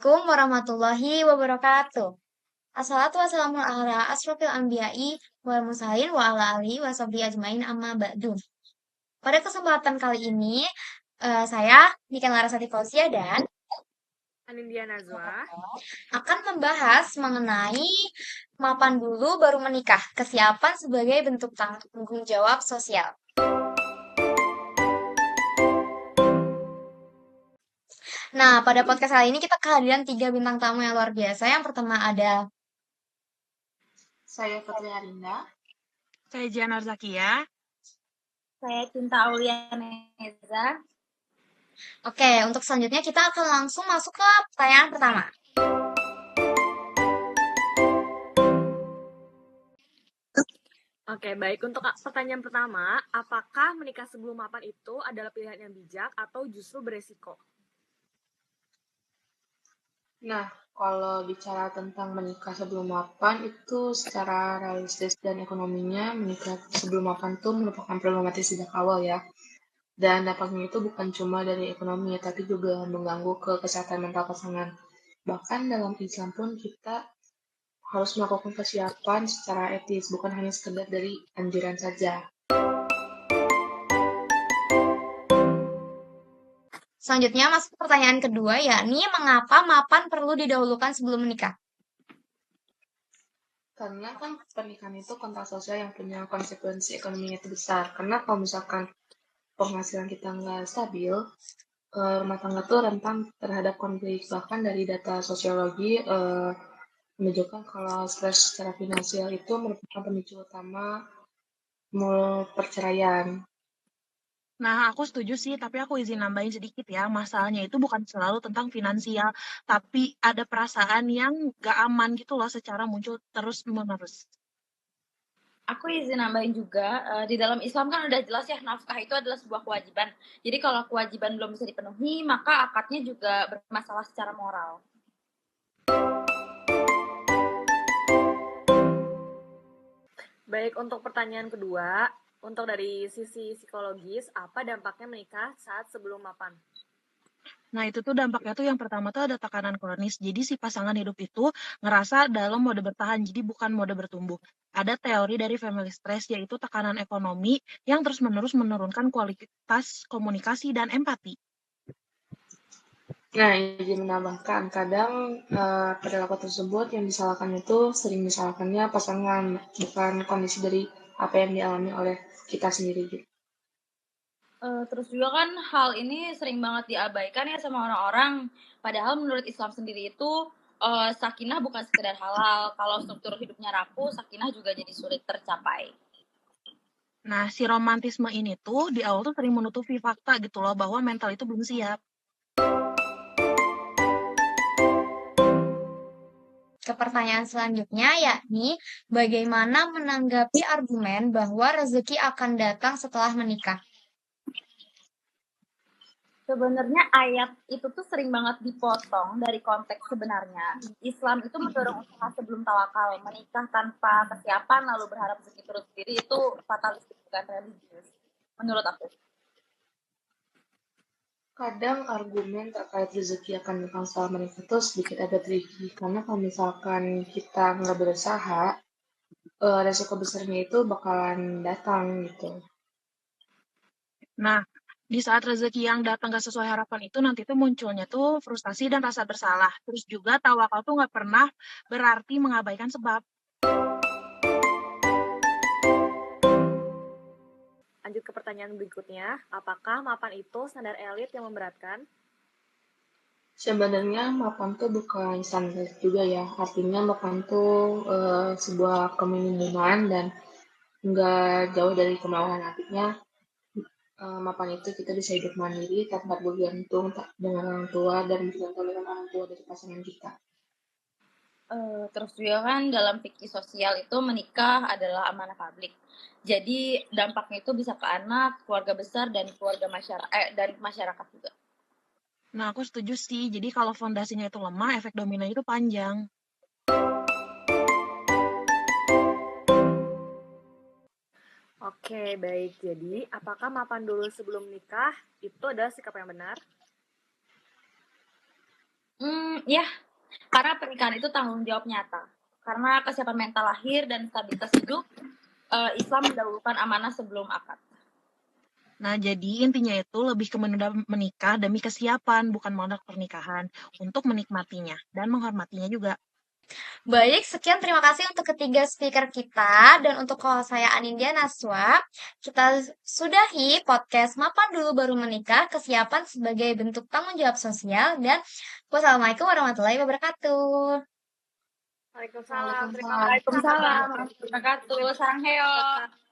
Assalamualaikum warahmatullahi wabarakatuh. Assalatu wassalamu ala asrofil anbiya'i wal mursalin wa ala alihi wa sahbihi ajmain amma ba'du. Pada kesempatan kali ini, saya Niken Larasati Fauzia dan Anindya Nazwa. akan membahas mengenai mapan dulu baru menikah, kesiapan sebagai bentuk tanggung jawab sosial. Nah, pada podcast kali ini kita kehadiran 3 bintang tamu yang luar biasa. Yang pertama ada Saya Putri Harinda. Saya Jianar Zakia. Saya Cinta Aulianeza. Oke, untuk selanjutnya kita akan langsung masuk ke pertanyaan pertama. Oke, baik. Untuk pertanyaan pertama, apakah menikah sebelum mapan itu adalah pilihan yang bijak atau justru beresiko? Nah, kalau bicara tentang menikah sebelum mapan itu secara realistis dan ekonominya menikah sebelum mapan itu merupakan problematis sejak awal ya. Dan dampaknya itu bukan cuma dari ekonomi tapi juga mengganggu ke kesehatan mental pasangan. Bahkan dalam Islam pun kita harus melakukan persiapan secara etis, bukan hanya sekedar dari anjuran saja. Selanjutnya masuk ke pertanyaan kedua, yakni mengapa mapan perlu didahulukan sebelum menikah? Karena kan pernikahan itu kontrak sosial yang punya konsekuensi ekonominya itu besar. Karena kalau misalkan penghasilan kita nggak stabil, rumah tangga tuh rentan terhadap konflik. Bahkan dari data sosiologi menunjukkan kalau stres secara finansial itu merupakan pemicu utama perceraian. Nah, aku setuju sih, tapi aku izin nambahin sedikit ya. Masalahnya itu bukan selalu tentang finansial, tapi ada perasaan yang gak aman gitu loh secara muncul terus-menerus. Aku izin nambahin juga, di dalam Islam kan udah jelas ya nafkah itu adalah sebuah kewajiban. Jadi kalau kewajiban belum bisa dipenuhi, maka akadnya juga bermasalah secara moral. Baik, untuk pertanyaan kedua, untuk dari sisi psikologis, apa dampaknya menikah saat sebelum mapan? Nah, itu tuh dampaknya tuh yang pertama tuh ada tekanan kronis. Jadi si pasangan hidup itu ngerasa dalam mode bertahan, jadi bukan mode bertumbuh. Ada teori dari family stress, yaitu tekanan ekonomi yang terus-menerus menurunkan kualitas komunikasi dan empati. Nah, izin menambahkan, kadang perilaku tersebut yang disalahkan itu sering disalahkannya pasangan, bukan kondisi dari apa yang dialami oleh kita sendiri gitu. Terus juga kan hal ini sering banget diabaikan ya sama orang-orang. Padahal menurut Islam sendiri itu sakinah bukan sekedar halal. Kalau struktur hidupnya rapuh, sakinah juga jadi sulit tercapai. Nah, si romantisme ini tuh di awal tuh sering menutupi fakta gitu loh, bahwa mental itu belum siap. Ke pertanyaan selanjutnya, yakni bagaimana menanggapi argumen bahwa rezeki akan datang setelah menikah? Sebenarnya ayat itu tuh sering banget dipotong dari konteks sebenarnya. Islam itu mendorong usaha sebelum tawakal. Menikah tanpa kesiapan lalu berharap rezeki turun sendiri itu fatalistik, bukan religius. Menurut aku. Kadang argumen terkait rezeki akan datang setelah menikah itu sedikit agak tricky, karena kalau misalkan kita nggak berusaha, resiko besarnya itu bakalan datang gitu. Nah, di saat rezeki yang datang gak sesuai harapan itu nanti tuh munculnya tuh frustasi dan rasa bersalah. Terus juga tawakal tuh gak pernah berarti mengabaikan sebab. Lanjut ke pertanyaan berikutnya, apakah mapan itu standar elit yang memberatkan? Sebenarnya mapan tuh bukan standar juga ya, artinya mapan tuh sebuah keminimuman dan nggak jauh dari kemewahan. Artinya mapan itu kita bisa hidup mandiri tanpa bergantung dengan orang tua dan bergantung dengan orang tua dari pasangan kita. Terus juga kan dalam fikih sosial itu menikah adalah amanah publik. Jadi dampaknya itu bisa ke anak, keluarga besar dan keluarga masyarakat juga. Nah, aku setuju sih. Jadi kalau fondasinya itu lemah, efek dominanya itu panjang. Oke, baik. Jadi, apakah mapan dulu sebelum nikah itu adalah sikap yang benar? Ya, karena pernikahan itu tanggung jawab nyata. Karena kesiapan mental lahir dan stabilitas hidup, Islam mendahulukan amanah sebelum akad. Nah, jadi intinya itu lebih ke menunda menikah demi kesiapan, bukan modal pernikahan, untuk menikmatinya dan menghormatinya juga. Baik, sekian terima kasih untuk ketiga speaker kita dan untuk kalau saya Anindya Naswa, kita sudahi podcast Mapan Dulu Baru Menikah, kesiapan sebagai bentuk tanggung jawab sosial dan wassalamualaikum warahmatullahi wabarakatuh. Waalaikumsalam. Terima Waalaikumsalam. kasih. Waalaikumsalam warahmatullahi wabarakatuh. Sarang heo.